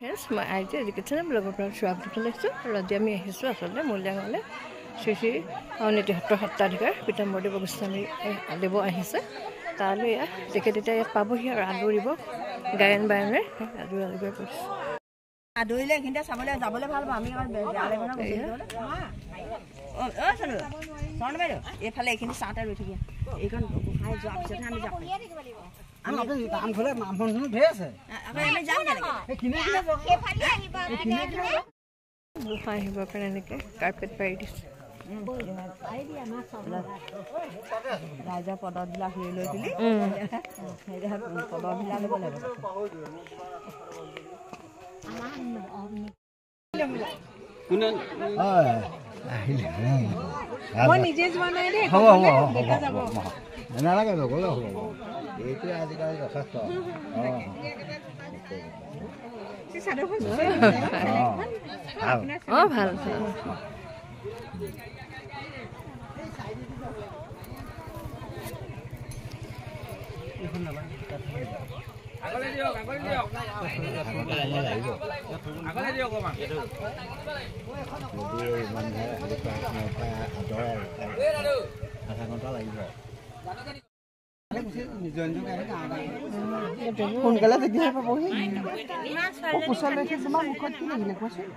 মই IG education ব্লগৰ পৰা স্বাগত জনাইছোঁ আৰু আজি আমি আহিছোঁ আচলতে মূল্যাংগনলৈ শ্ৰী শ্ৰী নীতিসত্ৰৰ সত্ৰাধিকাৰ পীতাম্বৰদেৱ গোস্বামী দেৱ আহিছে তালৈ তেখেত এতিয়া ইয়াত পাবহি আৰু আদৰিব গায়ন বায়নেৰে আদৰি পৰিছে আদৰিলে এইখিনিতে চাবলৈ যাবলৈ ভাল পাওঁ আমি এইফালে এইখিনি চাওঁতে ৰৈ থাকি এইখন গোসাঁই যোৱাৰ পিছতহে আমি যাম গোসাঁই আহিবৰ কাৰণে এনেকৈ কাৰ্পেট পাৰি দিছে ৰাইজৰ পদবিলাক লৈ লৈ তুলি পদবিলাক ল'ব লাগিব মই নিজে যোৱা নাই দেই দেখা যাব নালাগে নগ'লে হ'ব এইটোৱে আজিকালি যথেষ্ট ভাল আগলে দিয়ক সোনকালে তেতিয়াহে পাবহি কোচৰ লৈছে তোমাৰ মুখত কি লাগিলে কোৱাচোন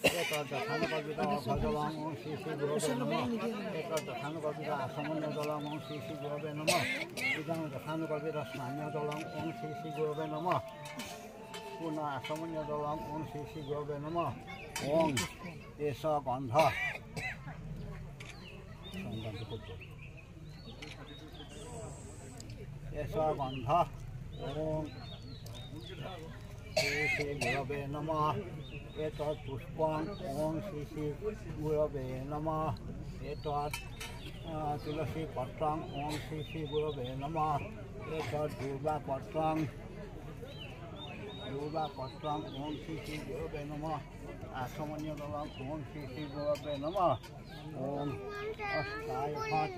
যথানুকল্পিত অভজলং ওম শ্রী শ্রী গুরবে নমঃ যথানুকল্পিত আসমন্য জলং ওম শ্রী শ্রী গুরবে নমঃ ইদং যথানুকল্পিত স্নানীয় জলং ওম শ্রী শ্রী গুরবে নমঃ পুনঃ আসমন্য জলং ওম শ্রী শ্রী গুরবে নমঃ ওম এষ গন্ধ এষ গন্ধ ওম শ্রী শ্রী গুরবে নমঃ एतत् पुष्पं ओम श्री श्री गुरवे नमः एतत् तुलसी पत्रं ओम श्री श्री गुरवे नमः एतत् दुर्वा पत्रं ओम श्री श्री गुरवे नमः आसमन्य दलं ओम श्री श्री गुरवे नमः ओम अष्टाय फट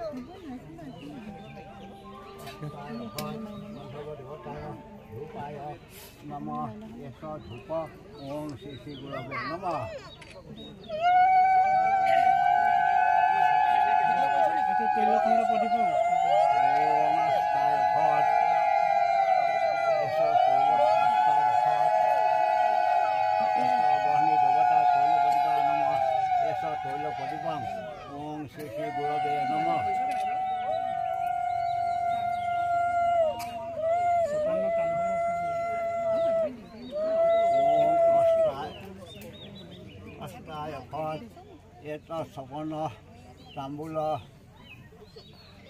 धूपाय नमः एष धूप ओम श्री श्री गुरवे नमः ओम श्री श्री गुरवे नमः सवर्ण ताम्बूल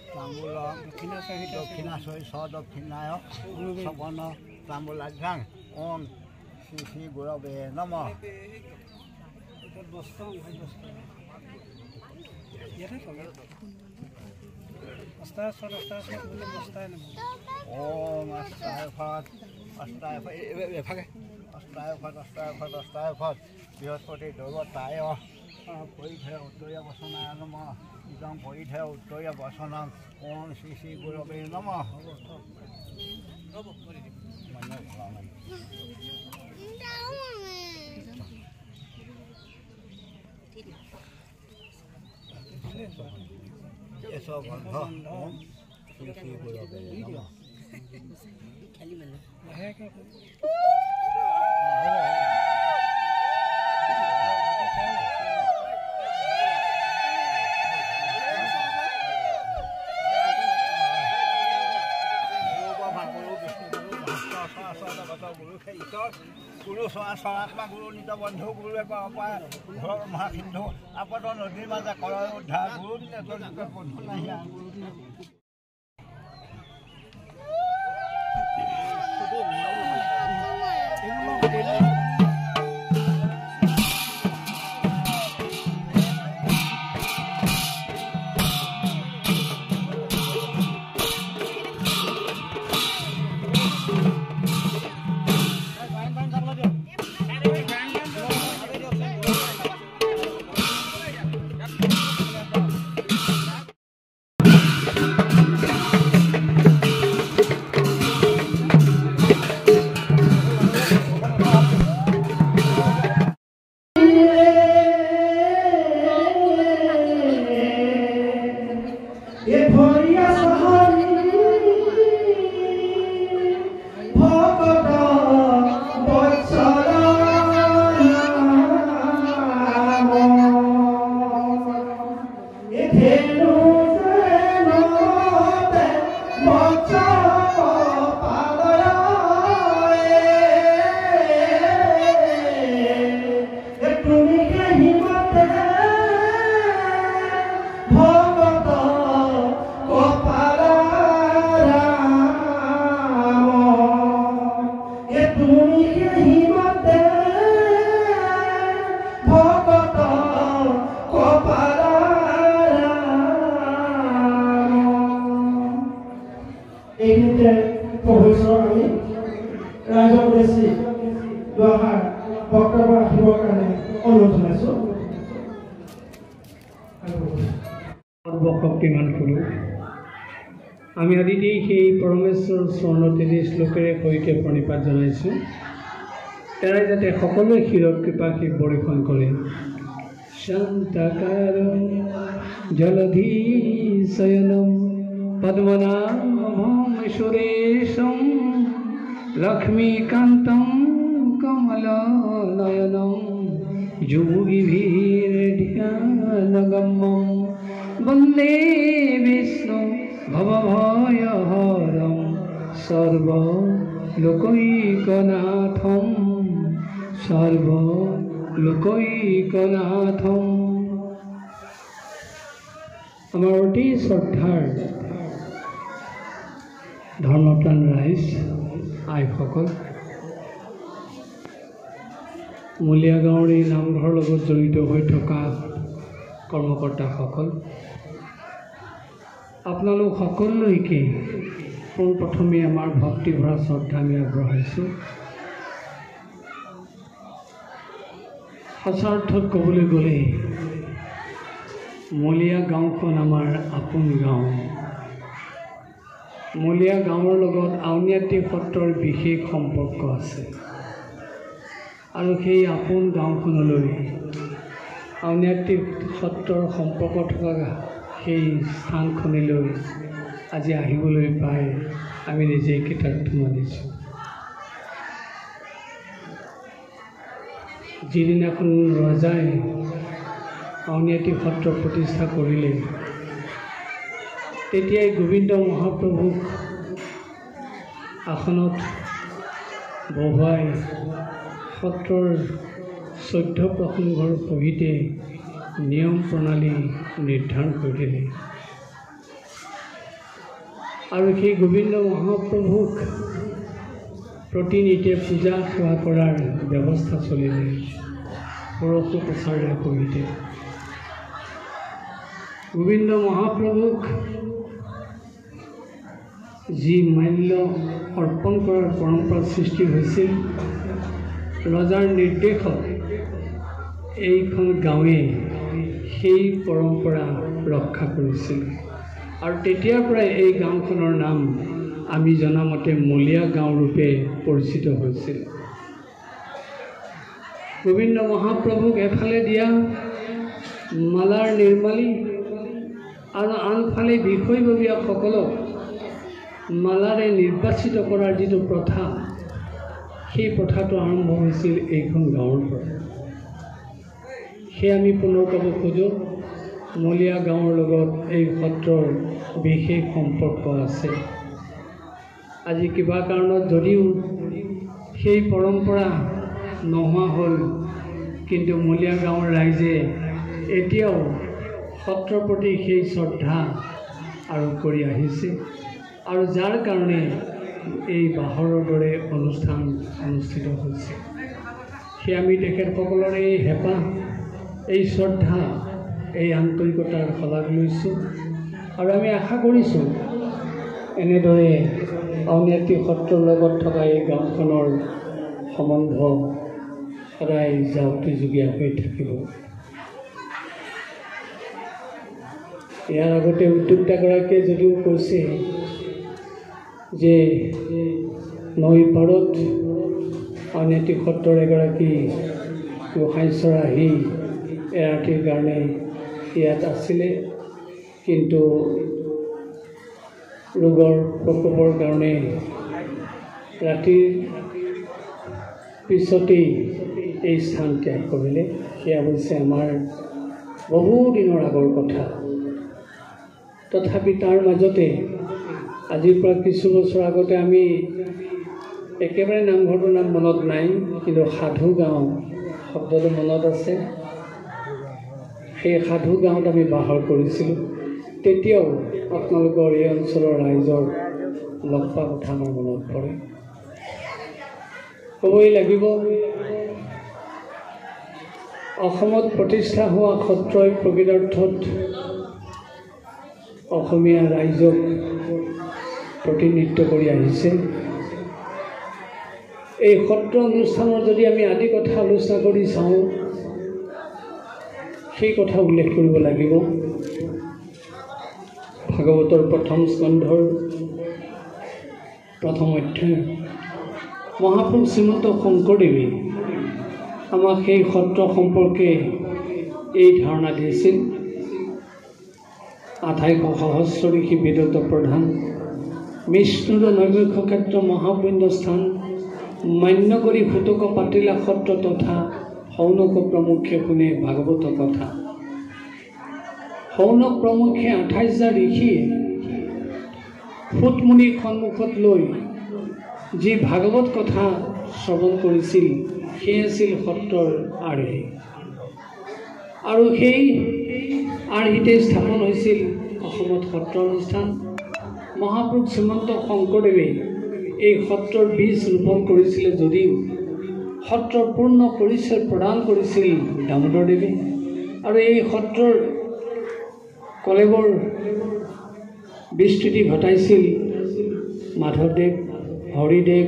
दक्षिणा सहित सदक्षिणाय सवर्ण ताम्बूलाभ्यां ओम श्री श्री गुरवे नमः ओम अष्टाय फट बृहस्पति देवताय परिधय उत्तरीय वसनाय नमः इदं परिधय उत्तरीय वसनं ओम श्री श्री गुरवे नमः एष गन्ध ओम श्री श्री गुरवे नमः गुरु सरात्मा गुरु नित बंधु गुरु घर महासिंधु आपद नदी माजा कर उद्धार गुरु बंधु नहीं সৰ্বশক্তিমান কৰো আমি আদিতেই সেই পৰমেশ্বৰ স্বৰ্ণতেজী শ্লোকেৰে সৈতে প্ৰণিপাত জনাইছোঁ তাৰে যাতে সকলোৱে ক্ষীৰ কৃপাশীষ বৰ্ষণ কৰে শান্তকাৰ জলধি শয়নম পদ্মনাভম সুৰেশম লক্ষ্মীকান্তম কমল নয়নম যোগীভিৰ্ধ্যানগম্যং বন্দে বিষ্ণু ভৱভয়হৰং সৰ্বলোকৈকনাথং সৰ্বলোকৈকনাথং। আমাৰ অতি শ্ৰদ্ধাৰ ধৰ্মপ্ৰাণ ৰাইজ, আইসকল, মলীয়া গাঁৱৰ এই নামঘৰৰ লগত জড়িত হৈ থকা কৰ্মকৰ্তাসকল, আপোনালোক সকলোলৈকে পোনপ্ৰথমে আমাৰ ভক্তিভৰা শ্ৰদ্ধা আমি আগবঢ়াইছোঁ। সঁচা অৰ্থত ক'বলৈ গ'লে মলীয়া গাঁওখন আমাৰ আপোন গাঁও। মলীয়া গাঁৱৰ লগত আউনীআটী সত্ৰৰ বিশেষ সম্পৰ্ক আছে আৰু সেই আপোন গাঁওখনলৈ আউনীআটী সত্ৰৰ সম্পৰ্ক থকা সেই স্থানখনলৈ আজি আহিবলৈ পাই আমি নিজেই কৃতাৰ্থ মানিছোঁ। যিদিনাখন ৰজাই আউনীআটী সত্ৰ প্ৰতিষ্ঠা কৰিলে, তেতিয়াই গোবিন্দ মহাপ্ৰভুক আসনত বহুৱাই সত্ৰৰ 14 প্ৰসংগৰ সহিতে নিয়ম প্ৰণালী নিৰ্ধাৰণ কৰিলে আৰু সেই গোবিন্দ মহাপ্ৰভুক প্ৰতিনিতে পূজা সেৱা কৰাৰ ব্যৱস্থা চলিলে ষোড়শোপচাৰেৰে সহিতে। গোবিন্দ মহাপ্ৰভুক যি মাল্য অৰ্পণ কৰাৰ পৰম্পৰা সৃষ্টি হৈছিল, ৰজাৰ নিৰ্দেশত এইখন গাঁৱে সেই পৰম্পৰা ৰক্ষা কৰিছিল আৰু তেতিয়াৰ পৰাই এই গাঁওখনৰ নাম আমি জনামতে মলীয়া গাঁও ৰূপে পৰিচিত হৈছিল। গোবিন্দ মহাপ্ৰভুক এফালে দিয়া মালাৰ নিৰ্মালী আৰু আনফালে বিষয়ববীয়াসকলক মালাৰে নিৰ্বাচিত কৰাৰ যিটো প্ৰথা, সেই প্ৰথাটো আৰম্ভ হৈছিল এইখন গাঁৱৰ পৰা। সেয়া আমি পুনৰ ক'ব খোজোঁ, মলীয়া গাঁৱৰ লগত এই সত্ৰৰ বিশেষ সম্পৰ্ক আছে। আজি কিবা কাৰণত যদিও সেই পৰম্পৰা নোহোৱা হ'ল, কিন্তু মলীয়া গাঁৱৰ ৰাইজে এতিয়াও সত্ৰৰ প্ৰতি সেই শ্ৰদ্ধা আৰোপ কৰি আহিছে আৰু যাৰ কাৰণে এই বাহৰৰ দৰে অনুষ্ঠান অনুষ্ঠিত হৈছে। সেয়া আমি তেখেতসকলৰ এই হেঁপাহ, এই শ্ৰদ্ধা, এই আন্তৰিকতাৰ শলাগ লৈছোঁ আৰু আমি আশা কৰিছোঁ এনেদৰে আউনীআটী সত্ৰৰ লগত থকা এই গাঁওখনৰ সম্বন্ধ সদায় জাউতিযুগীয়া হৈ থাকিব। ইয়াৰ আগতে উদ্যোক্তাগৰাকীয়ে যদিও কৈছে যে নৈ পাৰত আউনীআটী সত্ৰৰ এগৰাকী গোসাঁইচৰা আহি এৰাতিৰ কাৰণে ইয়াত আছিলে, কিন্তু ৰোগৰ প্ৰকোপৰ কাৰণে ৰাতিৰ পিছতেই এই স্থান ত্যাগ কৰিলে। সেয়া হৈছে আমাৰ বহুদিনৰ আগৰ কথা। তথাপি তাৰ মাজতে আজিৰ পৰা কিছু বছৰ আগতে আমি একেবাৰে নামঘৰটোৰ নাম মনত নাই, কিন্তু সাধু গাঁও শব্দটো মনত আছে। সেই সাধু গাঁৱত আমি বাহৰ কৰিছিলোঁ। তেতিয়াও আপোনালোকৰ এই অঞ্চলৰ ৰাইজৰ লগ পোৱা কথা আমাৰ মনত পৰে। ক'বই লাগিব, অসমত প্ৰতিষ্ঠা হোৱা সত্ৰই প্ৰকৃতাৰ্থত অসমীয়া ৰাইজক প্ৰতিনিধিত্ব কৰি আহিছে। এই সত্ৰ অনুষ্ঠানৰ যদি আমি আদি কথা আলোচনা কৰি চাওঁ, সেই কথা উল্লেখ কৰিব লাগিব। ভাগৱতৰ প্ৰথম স্কন্ধৰ প্ৰথম অধ্যায় মহাপুৰুষ শ্ৰীমন্ত শংকৰদেৱে আমাক সেই সত্ৰ সম্পৰ্কে এই ধাৰণা দিছিল। 2800 সহস্ৰ ঋষি বেদত প্ৰধান, বিষ্ণুৰ নৈবেক্ষ ক্ষেত্ৰ মহাপুণ্য স্থান, মান্য কৰি ফুটক পাতিলা সত্ৰ তথা শৌনক প্ৰমুখে শুনে ভাগৱত কথা। শৌনক প্ৰমুখে 28,000 ঋষিয়ে সুতমুনিক সন্মুখত লৈ যি ভাগৱত কথা শ্ৰৱণ কৰিছিল সেই আছিল সত্ৰৰ আৰ্হি। আৰু সেই আৰ্হিতে স্থাপন হৈছিল অসমত সত্ৰ অনুষ্ঠান। মহাপুৰুষ শ্ৰীমন্ত শংকৰদেৱে এই সত্ৰৰ বীজ ৰোপণ কৰিছিলে যদিও সত্ৰৰ পূৰ্ণ পৰিচয় প্ৰদান কৰিছিল দামোদৰদেৱে। আৰু এই সত্ৰৰ কলেবৰ বিস্তৃতি ঘটাইছিল মাধৱদেৱ, হৰিদেৱ,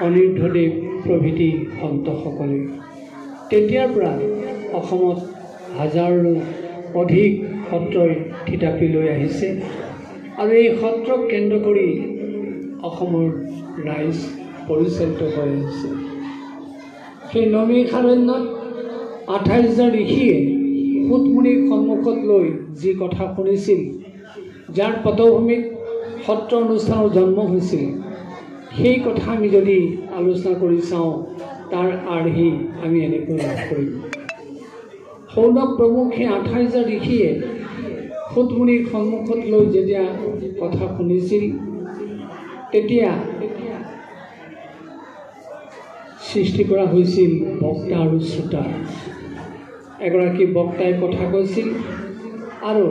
অনিৰুদ্ধদেৱ প্ৰভৃতি সন্তসকলে। তেতিয়াৰ পৰা অসমত হাজাৰো অধিক সত্ৰই থিতাপি লৈ আহিছে আৰু এই সত্ৰক কেন্দ্ৰ কৰি অসমৰ ৰাইজ পৰিচালিত হৈ আহিছে। সেই নমিষাৰণ্যত 28,000 ঋষিয়ে সুতমুনিক সন্মুখত লৈ যি কথা শুনিছিল, যাৰ পটভূমিত সত্ৰ অনুষ্ঠানৰ জন্ম হৈছিল, সেই কথা আমি যদি আলোচনা কৰি চাওঁ তাৰ আৰ্হি আমি এনেকৈ লাভ কৰিম। শৌনক প্ৰমুখে 28,000 ঋষিয়ে সুতমুনিৰ সন্মুখত লৈ যেতিয়া কথা শুনিছিল তেতিয়া সৃষ্টি কৰা হৈছিল বক্তা আৰু শ্ৰোতা। এগৰাকী বক্তাই কথা কৈছিল আৰু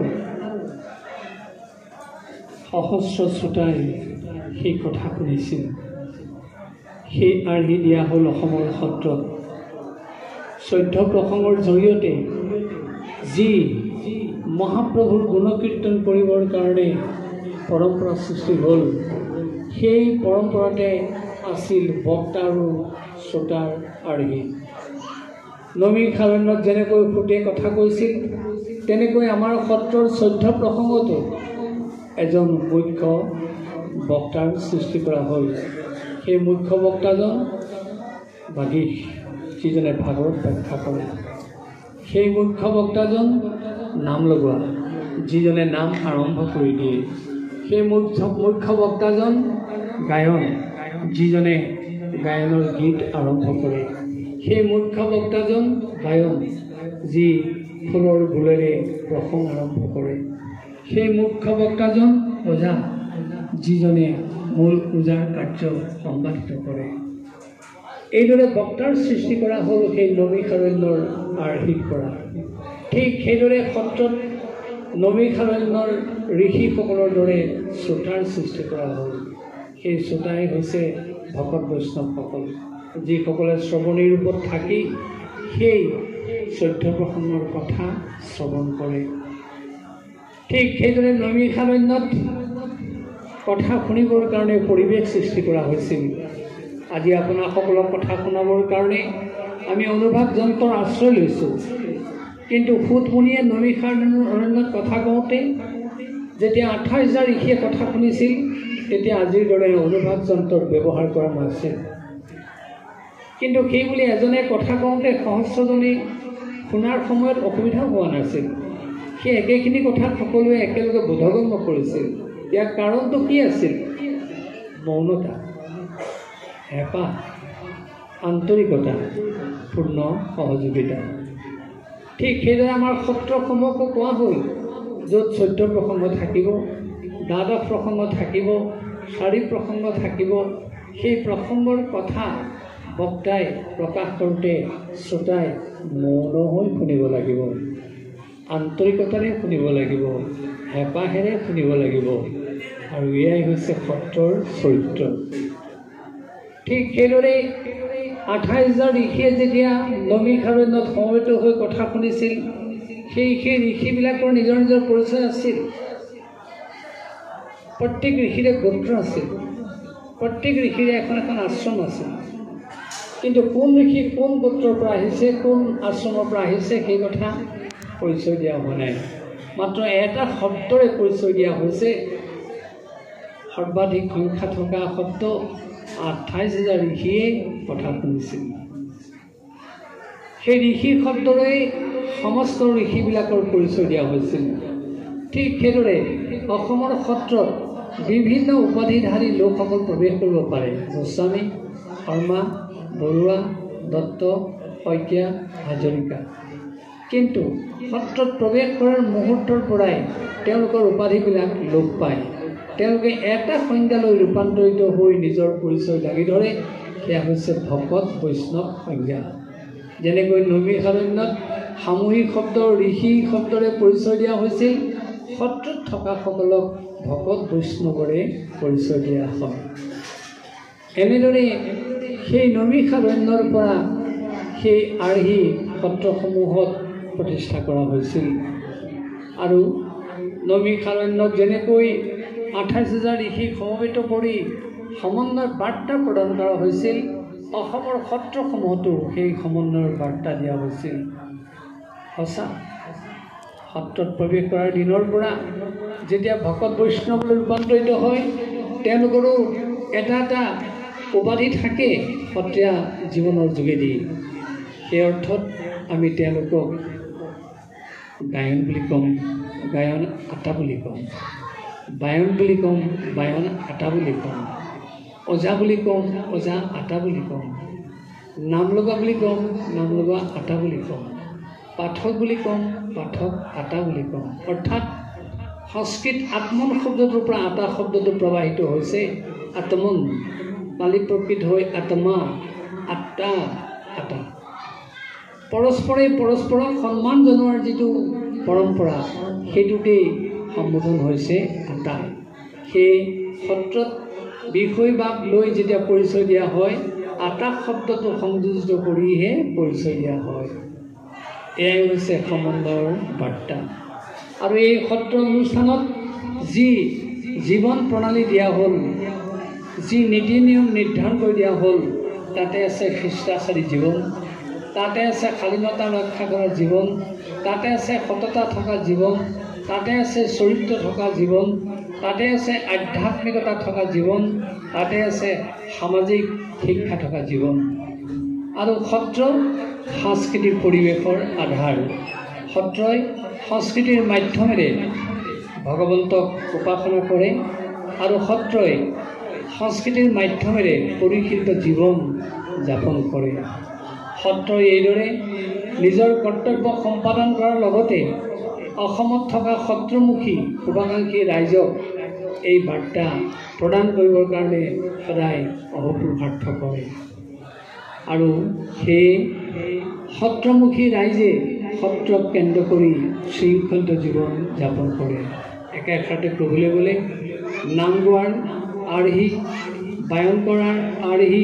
সহস্ৰ শ্ৰোতাই সেই কথা শুনিছিল। সেই আৰ্হি দিয়া হ'ল অসমৰ সত্ৰত 14 প্ৰসংগৰ জৰিয়তে যি মহাপ্ৰভুৰ গুণকীৰ্তন কৰিবৰ কাৰণে পৰম্পৰা সৃষ্টি হ'ল, সেই পৰম্পৰাতে আছিল বক্তা আৰু শ্ৰোতাৰ আৰ্হি। নমিষাৰণ্যত যেনেকৈ সুতে কথা কৈছিল তেনেকৈ আমাৰ সত্ৰৰ 14 প্ৰসংগতো এজন মুখ্য বক্তাৰ সৃষ্টি কৰা হ'ল। সেই মুখ্য বক্তাজন বাগীশ, যিজনে ভাগৱত ব্যাখ্যা কৰে। সেই মুখ্য বক্তাজন নাম লগোৱা, যিজনে নাম আৰম্ভ কৰি দিয়ে। সেই মুখ্য বক্তাজন গায়ন, যিজনে গায়নৰ গীত আৰম্ভ কৰে। সেই মুখ্য বক্তাজন গায়ন, যি ফুলৰ ভোলেৰে প্ৰসংগ আৰম্ভ কৰে। সেই মুখ্য বক্তাজন ওজা, যিজনে মূল পূজাৰ কাৰ্য সম্পাদিত কৰে। এইদৰে বক্তাৰ সৃষ্টি কৰা হ'ল সেই নমিষাৰণ্যৰ আৰ্হিৰ পৰা। ঠিক সেইদৰে সত্ৰত নমিষাৰণ্যৰ ঋষিসকলৰ দৰে শ্ৰোতাৰ সৃষ্টি কৰা হ'ল। সেই শ্ৰোতাই হৈছে ভকত বৈষ্ণৱসকল, যিসকলে শ্ৰৱণীৰ ৰূপত থাকি সেই 14 প্ৰসংগৰ কথা শ্ৰৱণ কৰে। ঠিক সেইদৰে নমিষাৰণ্যত কথা শুনিবৰ কাৰণে পৰিৱেশ সৃষ্টি কৰা হৈছিল। আজি আপোনাসকলক কথা শুনাবৰ কাৰণে আমি অনুবাদ যন্ত্ৰৰ আশ্ৰয় লৈছোঁ, কিন্তু সুতমুনিয়ে নমিষাৰণ্যত কথা কওঁতে যেতিয়া 28,000 ঋষিয়ে কথা শুনিছিল তেতিয়া আজিৰ দৰে অনুবাদ যন্ত্ৰৰ ব্যৱহাৰ কৰা নাছিল। কিন্তু সেইবুলি এজনে কথা কওঁতে সহস্ৰজনে শুনাৰ সময়ত অসুবিধা হোৱা নাছিল। সেই একেখিনি কথা সকলোৱে একেলগে বোধগম্য কৰিছিল। ইয়াৰ কাৰণটো কি আছিল? মৌনতা, হেঁপাহ, আন্তৰিকতা, পূৰ্ণ সহযোগিতা। ঠিক সেইদৰে আমাৰ সত্ৰসমূহকো কোৱা হ'ল, য'ত 14 প্ৰসংগ থাকিব, দ্বাদশ প্ৰসংগ থাকিব, 4 প্ৰসংগ থাকিব, সেই প্ৰসংগৰ কথা বক্তাই প্ৰকাশ কৰোঁতে শ্ৰোতাই মৌন হৈ শুনিব লাগিব, আন্তৰিকতাৰে শুনিব লাগিব, হেঁপাহেৰে শুনিব লাগিব। আৰু এয়াই হৈছে সত্ৰৰ চৰিত্ৰ। ঠিক সেইদৰে 28,000 ঋষিয়ে যেতিয়া নমিষাৰণ্যত সমবেত হৈ কথা শুনিছিল, সেই ঋষিবিলাকৰ নিজৰ নিজৰ পৰিচয় আছিল। প্ৰত্যেক ঋষিৰে গোত্ৰ আছিল, প্ৰত্যেক ঋষিৰে এখন এখন আশ্ৰম আছিল। কিন্তু কোন ঋষি কোন গোত্ৰৰ পৰা আহিছে, কোন আশ্ৰমৰ পৰা আহিছে, সেই কথা পৰিচয় দিয়া হোৱা নাই। মাত্ৰ এটা শব্দৰে পৰিচয় দিয়া হৈছে। সৰ্বাধিক সংখ্যা থকা শব্দ 28,000 ঋষিয়ে কথা শুনিছিল। সেই ঋষি শব্দৰে সমস্ত ঋষিবিলাকৰ পৰিচয় দিয়া হৈছিল। ঠিক সেইদৰে অসমৰ সত্ৰত বিভিন্ন উপাধিধাৰী লোকসকল প্ৰৱেশ কৰিব পাৰে। গোস্বামী, শৰ্মা, বৰুৱা, দত্ত, শইকীয়া হাজৰিকা। কিন্তু সত্ৰত প্ৰৱেশ কৰাৰ মুহূৰ্তৰ পৰাই তেওঁলোকৰ উপাধিবিলাক লোপ পায়। তেওঁলোকে এটা সংজ্ঞালৈ ৰূপান্তৰিত হৈ নিজৰ পৰিচয় দাঙি ধৰে, সেয়া হৈছে ভকত বৈষ্ণৱ সংজ্ঞা। যেনেকৈ নৈমিষাৰণ্যত সামূহিক শব্দ ঋষি শব্দৰে পৰিচয় দিয়া হৈছিল, সত্ৰত থকাসকলক ভকত বৈষ্ণৱৰে পৰিচয় দিয়া হয়। এনেদৰে সেই নৈমিষাৰণ্যৰ পৰা সেই আৰ্হি সত্ৰসমূহত প্ৰতিষ্ঠা কৰা হৈছিল। আৰু নৈমিষাৰণ্যত যেনেকৈ 28,000 ঋষিক সমবেত কৰি সমন্বয়ৰ বাৰ্তা প্ৰদান কৰা হৈছিল, অসমৰ সত্ৰসমূহতো সেই সমন্বয়ৰ বাৰ্তা দিয়া হৈছিল। সঁচা, সত্ৰত প্ৰৱেশ কৰাৰ দিনৰ পৰা যেতিয়া ভকত বৈষ্ণৱলৈ ৰূপান্তৰিত হয়, তেওঁলোকৰো এটা এটা উপাধি থাকে সত্ৰীয়া জীৱনৰ যোগেদি। সেই অৰ্থত আমি তেওঁলোকক গায়ন বুলি ক'ম, গায়ন আটা বুলি ক'ম, বায়ন বুলি ক'ম, বায়ন আটা বুলি ক'ম, ওজা বুলি ক'ম, ওজা আটা বুলি ক'ম, নাম লগা বুলি ক'ম, নাম লগা আটা বুলি ক'ম, পাঠক বুলি ক'ম, পাঠক আটা বুলি ক'ম। অৰ্থাৎ সংস্কৃত আত্মন শব্দটোৰ পৰা আটা শব্দটো প্ৰবাহিত হৈছে। আত্মন পালি প্ৰকৃত হৈ আত্মা, আত্মা, আটা। পৰস্পৰে পৰস্পৰক সন্মান জনোৱাৰ যিটো পৰম্পৰা, সেইটোতেই সম্বোধন হৈছে আটা। সেই সত্ৰত বিষয়বাদ লৈ যেতিয়া পৰিচয় দিয়া হয়, আটা শব্দটো সংযোজিত কৰিহে পৰিচয় দিয়া হয়। এয়াই হৈছে সমন্বয়ৰ বাৰ্তা। আৰু এই সত্ৰ অনুষ্ঠানত যি জীৱন প্ৰণালী দিয়া হ'ল, যি নীতি নিয়ম নিৰ্ধাৰণ কৰি দিয়া হ'ল, তাতে আছে শিষ্টাচাৰী জীৱন, তাতে আছে শালীনতা ৰক্ষা কৰা জীৱন, তাতে আছে সততা থকা জীৱন, তাতে আছে চৰিত্ৰ থকা জীৱন, তাতে আছে আধ্যাত্মিকতা থকা জীৱন, তাতে আছে সামাজিক শিক্ষা থকা জীৱন। আৰু সত্ৰ সাংস্কৃতিক পৰিৱেশৰ আধাৰ। সত্ৰই সংস্কৃতিৰ মাধ্যমেৰে ভগৱন্তক উপাসনা কৰে আৰু সত্ৰই সংস্কৃতিৰ মাধ্যমেৰে পৰিশীলিত জীৱন যাপন কৰে। সত্ৰই এইদৰে নিজৰ কৰ্তব্য সম্পাদন কৰাৰ লগতে অসমত থকা সত্ৰমুখী শুভাকাংক্ষী ৰাইজক এই বাৰ্তা প্ৰদান কৰিবৰ কাৰণে সদায় অহোপুৰুষাৰ্থ কৰে। আৰু সেই সত্ৰমুখী ৰাইজে সত্ৰক কেন্দ্ৰ কৰি শৃংখলিত জীৱন যাপন কৰে। একেষাৰতে ক'বলৈ গ'লে নাম গোৱাৰ আৰ্হি, বায়ন কৰাৰ আৰ্হি,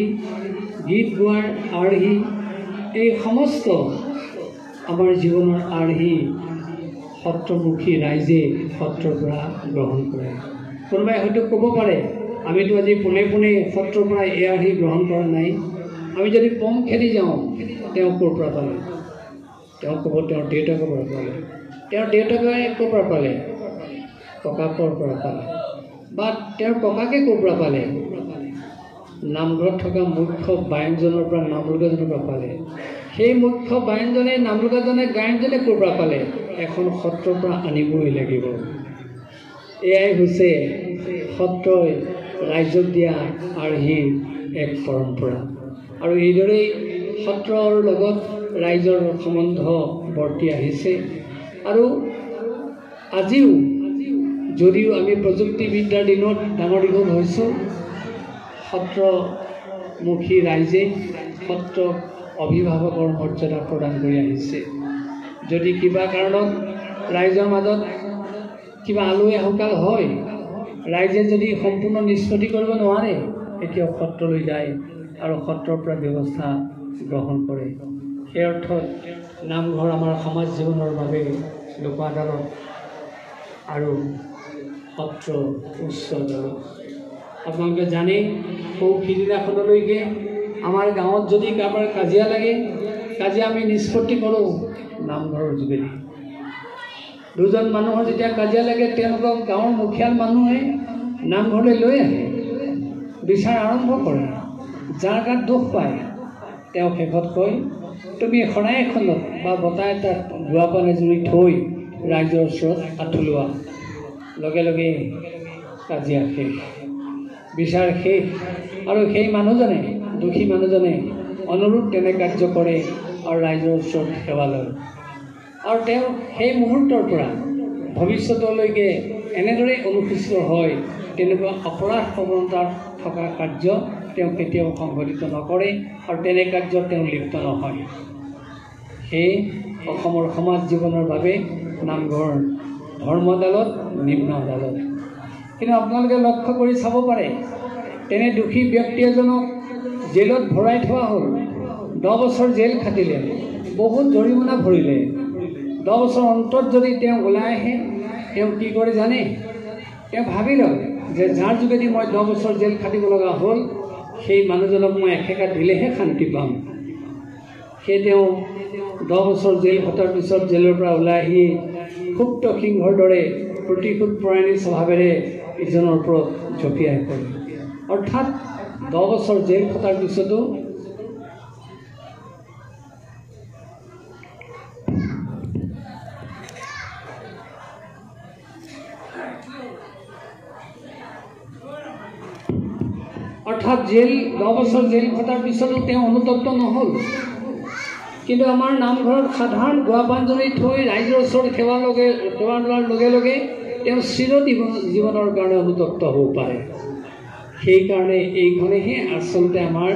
গীত গোৱাৰ আৰ্হি, এই সমস্ত আমাৰ জীৱনৰ আৰ্হি সত্ৰমুখী ৰাইজে সত্ৰৰ পৰা গ্ৰহণ কৰে। কোনোবাই হয়তো ক'ব পাৰে, আমিতো আজি পোনে পোনে সত্ৰৰ পৰা এই আৰ্হি গ্ৰহণ কৰা নাই। আমি যদি কম খেলি যাওঁ, তেওঁ ক'ৰ পৰা পালে? তেওঁ ক'ব তেওঁৰ দেউতাকৰ পৰা পালে। তেওঁৰ দেউতাকে ক'ৰ পৰা পালে? ককাকৰ পৰা পালে। বা তেওঁৰ ককাকে ক'ৰ পৰা পালে? নামঘৰত থকা মুখ্য বায়নজনৰ পৰা নাম লগাজনৰ পৰা পালে। সেই মুখ্য বায়নজনে নাম লগাজনে গায়নজনে ক'ৰ পৰা পালে? এখন সত্ৰৰ পৰা আনিবই লাগিব। এয়াই হৈছে সত্ৰই ৰাইজক দিয়া আৰ্হিৰ এক পৰম্পৰা। আৰু এইদৰেই সত্ৰৰ লগত ৰাইজৰ সম্বন্ধ বৰ্তি আহিছে। আৰু আজিও যদিও আমি প্ৰযুক্তিবিদ্যাৰ দিনত ডাঙৰ দীঘল হৈছোঁ, সত্ৰমুখী ৰাইজে সত্ৰক অভিভাৱকৰ মৰ্যাদা প্ৰদান কৰি আহিছে। যদি কিবা কাৰণত ৰাইজৰ মাজত কিবা আলহী আহুকাল হয়, ৰাইজে যদি সম্পূৰ্ণ নিষ্পত্তি কৰিব নোৱাৰে, এতিয়াও সত্ৰলৈ যায় আৰু সত্ৰৰ পৰা ব্যৱস্থা গ্ৰহণ কৰে। সেই অৰ্থত নামঘৰ আমাৰ সমাজ জীৱনৰ বাবে লোক আদালত আৰু সত্ৰ উচ্চ আদালত। আপোনালোকে জানে, সৌ সিদিনাখনলৈকে আমাৰ গাঁৱত যদি কাৰোবাৰ কাজিয়া লাগে, কাজিয়া আমি নিষ্পত্তি কৰোঁ নামঘৰৰ যোগেদি। দুজন মানুহৰ যেতিয়া কাজিয়া লাগে, তেওঁলোকক গাঁৱৰ মুখিয়াল মানুহে নামঘৰলৈ লৈ আহে, বিচাৰ আৰম্ভ কৰে। যাৰ গাত দুখ পায় তেওঁ শেষত কয়, তুমি শৰাই এখনত বা বঁটা এটাত গুৱা পানী জুৰি থৈ ৰাইজৰ ওচৰত আঁঠুলোৱা। লগে লগে কাজিয়া শেষ, বিচাৰ শেষ। আৰু সেই মানুহজনে, দোষী মানুহজনে অনুৰূপ তেনে কাৰ্য কৰে আৰু আৰু ৰাইজৰ ওচৰত সেৱা লয় আৰু তেওঁ সেই মুহূৰ্তৰ পৰা ভৱিষ্যতলৈকে এনেদৰে অনুসূচিত হয় তেনেকুৱা অপৰাধ প্ৰৱণতাত থকা কাৰ্য তেওঁ কেতিয়াও সংঘটিত নকৰে আৰু তেনে কাৰ্যত তেওঁ লিপ্ত নহয়। সেয়ে অসমৰ সমাজ জীৱনৰ বাবে নামঘৰ ধৰ্ম আদালত, নিম্ন আদালত। কিন্তু আপোনালোকে লক্ষ্য কৰি চাব পাৰে, তেনে দোষী ব্যক্তি এজনক জেলত ভৰাই থোৱা হ'ল, 10 বছৰ জেল খাটিলে, বহুত জৰিমনা ভৰিলে। 10 বছৰ অন্তত যদি তেওঁ ওলাই আহে, তেওঁ কি কৰে জানে? তেওঁ ভাবি লয় যে যাৰ যোগেদি মই 10 বছৰ জেল খাটিব লগা হ'ল, সেই মানুহজনক মই এসেকা দিলেহে শান্তি পাম। সেই তেওঁ 10 বছৰ জেল খটাৰ পিছত জেলৰ পৰা ওলাই আহি সুপ্ত সিংহৰ দৰে প্ৰতিশোধ পৰায়ণী স্বভাৱেৰে ইজনৰ ওপৰত জঁপিয়াই পৰে। অৰ্থাৎ 10 বছৰ জেল খটাৰ পিছতো অৰ্থাৎ 10 বছৰ জেল খটাৰ পিছতো তেওঁ অনুতপ্ত নহ'ল। কিন্তু আমাৰ নামঘৰত সাধাৰণ গোৱাপাঞ্জলি থৈ ৰাইজৰ ওচৰত সেৱা লোৱাৰ লগে লগে তেওঁ জীৱনৰ কাৰণে অনুতপ্ত হ'ব পাৰে। সেইকাৰণে এইখনেহে আচলতে আমাৰ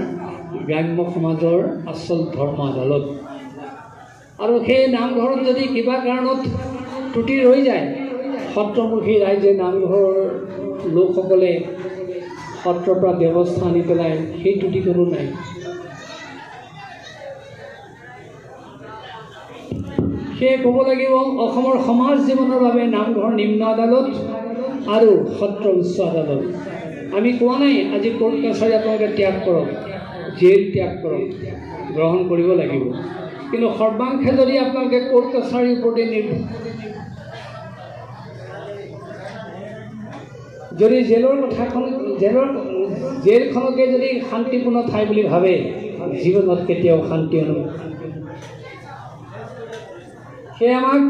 গ্ৰাম্য সমাজৰ আচল ধৰ্ম আদালত। আৰু সেই নামঘৰত যদি কিবা কাৰণত ত্ৰুটি ৰৈ যায়, সত্ৰমুখী ৰাইজে নামঘৰৰ লোকসকলে সত্ৰৰ পৰা ব্যৱস্থা আনি পেলাই সেই ত্ৰুটি কোনো নাই। সেয়ে ক'ব লাগিব, অসমৰ সমাজ জীৱনৰ বাবে নামঘৰ নিম্ন আদালত আৰু সত্ৰ উচ্চ আদালত। আমি কোৱা নাই আজি কোৰ্ট কাছাৰী আপোনালোকে ত্যাগ কৰক, জেল ত্যাগ কৰক, গ্ৰহণ কৰিব লাগিব। কিন্তু সৰ্বাংশে যদি আপোনালোকে কোৰ্ট কাছাৰীৰ ওপৰতে যদি জেলখনকে যদি শান্তিপূৰ্ণ ঠাই বুলি ভাবে, জীৱনত কেতিয়াও শান্তি অনুভৱ। সেয়ে আমাক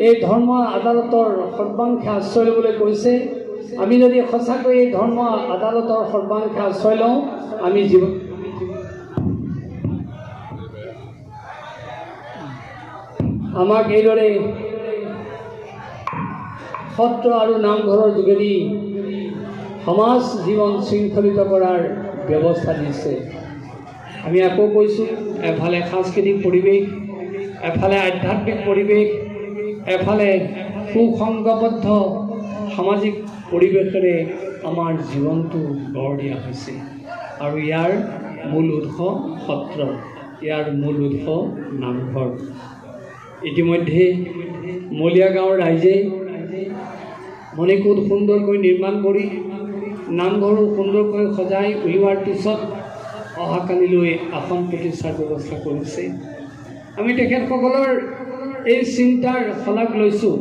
এই ধৰ্ম আদালতৰ সৰ্বাংশে আশ্ৰয় ল'বলৈ কৈছে। আমি যদি সঁচাকৈ এই ধৰ্ম আদালতৰ সৰ্বাংশে আশ্ৰয় লওঁ, আমি আমাক এইদৰে সত্ৰ আৰু নামঘৰৰ যোগেদি সমাজ জীৱন শৃংখলিত কৰাৰ ব্যৱস্থা দিছে। আমি আকৌ কৈছোঁ, এফালে সাংস্কৃতিক পৰিৱেশ, এফালে আধ্যাত্মিক পৰিৱেশ, এফালে সুসংগবদ্ধ সামাজিক পৰিৱেশেৰে আমাৰ জীৱনটো গঢ় দিয়া হৈছে। আৰু ইয়াৰ মূল উৎস সত্ৰ, ইয়াৰ মূল উৎস নামঘৰ। ইতিমধ্যে মলীয়া গাঁৱৰ ৰাইজে মণিকূট সুন্দৰকৈ নিৰ্মাণ কৰি নামঘৰো সুন্দৰকৈ সজাই উলিওৱাৰ পিছত অহাকালিলৈ আসন প্ৰতিষ্ঠাৰ ব্যৱস্থা কৰিছে। আমি তেখেতসকলৰ এই চিন্তাৰ শলাগ লৈছোঁ।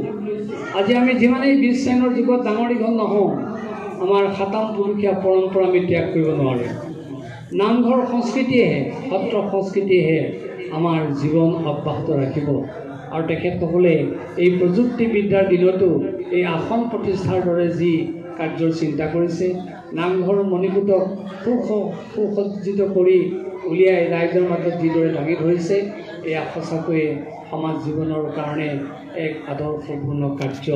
আজি আমি যিমানেই বিশ্বায়নৰ যুগত ডাঙৰ দীঘল নহওঁ, আমাৰ সাতাম পুৰুষীয়া পৰম্পৰা আমি ত্যাগ কৰিব নোৱাৰোঁ। নামঘৰ সংস্কৃতিয়েহে, সত্ৰ সংস্কৃতিয়েহে আমাৰ জীৱন অব্যাহত ৰাখিব। আৰু তেখেতসকলে এই প্ৰযুক্তিবিদ্যাৰ দিনতো এই আসন প্ৰতিষ্ঠাৰ দৰে যি কাৰ্যৰ চিন্তা কৰিছে, নামঘৰ মণিকূটক সুসজ্জিত কৰি উলিয়াই ৰাইজৰ মাজত যিদৰে দাঙি ধৰিছে, এয়া সঁচাকৈয়ে সমাজ জীৱনৰ কাৰণে এক আদৰ্শপূৰ্ণ কাৰ্য।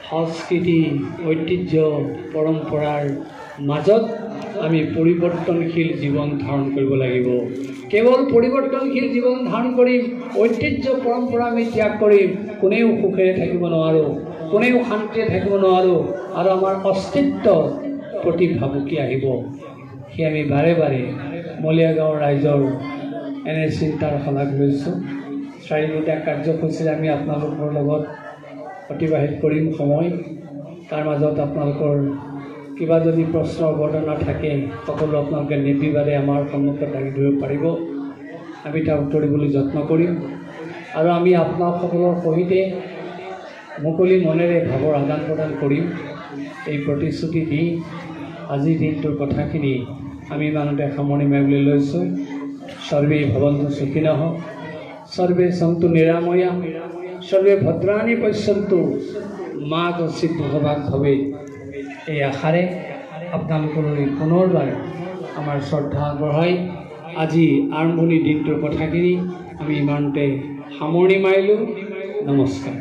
সংস্কৃতি, ঐতিহ্য, পৰম্পৰাৰ মাজত আমি পৰিৱৰ্তনশীল জীৱন ধাৰণ কৰিব লাগিব। কেৱল পৰিৱৰ্তনশীল জীৱন ধাৰণ কৰিম, ঐতিহ্য পৰম্পৰা আমি ত্যাগ কৰিম, কোনেও সুখেৰে থাকিব নোৱাৰোঁ, কোনেও শান্তিৰে থাকিব নোৱাৰোঁ, আৰু আমাৰ অস্তিত্বৰ প্ৰতি ভাবুকি আহিব। সেয়ে আমি বাৰে বাৰে মলীয়া গাঁৱৰ ৰাইজৰ এনে চিন্তাৰ শলাগ লৈছোঁ। 4 কাৰ্যসূচীৰে আমি আপোনালোকৰ লগত অতিবাহিত কৰিম সময়। তাৰ মাজত আপোনালোকৰ কিবা যদি প্ৰশ্ন অৱতাৰণা থাকে, সকলো আপোনালোকে নিৰ্বিবাদে আমাৰ সন্মুখত দাঙি ধৰিব পাৰিব। আমি তাৰ উত্তৰ দিবলৈ যত্ন কৰিম। আৰু আমি আপোনালোকসকলৰ সৈতে মুকলি মনেৰে ভাৱৰ আদান প্ৰদান কৰিম। এই প্ৰতিশ্ৰুতি দি আজিৰ দিনটোৰ কথাখিনি আমি ইমানতে সামৰণি মাৰিবলৈ লৈছোঁ। সৰ্বে ভৱন্তু সুখিনঃ, সৰ্বে সন্তু নিৰাময়া, সৰ্বে ভদ্ৰাণি পশ্যন্তু মা কশ্চিৎ দুঃখভাগ ভৱেৎ। এই আশাৰে আপোনালোকলৈ পুনৰবাৰ আমাৰ শ্ৰদ্ধা আগবঢ়াই আজি আৰম্ভণি দিনটোৰ কথাখিনি আমি ইমানতে সামৰণি মাৰিলোঁ। নমস্কাৰ।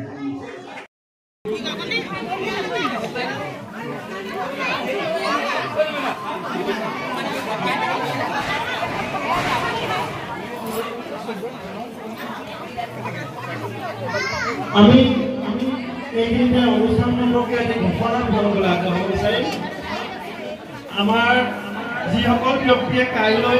আমি এইখিনিতে অনুষ্ঠান সম্পৰ্কে আজি ঘোষণা কৰিবলৈ আগবঢ়াব বিচাৰিম। আমাৰ যিসকল ব্যক্তিয়ে কাইলৈ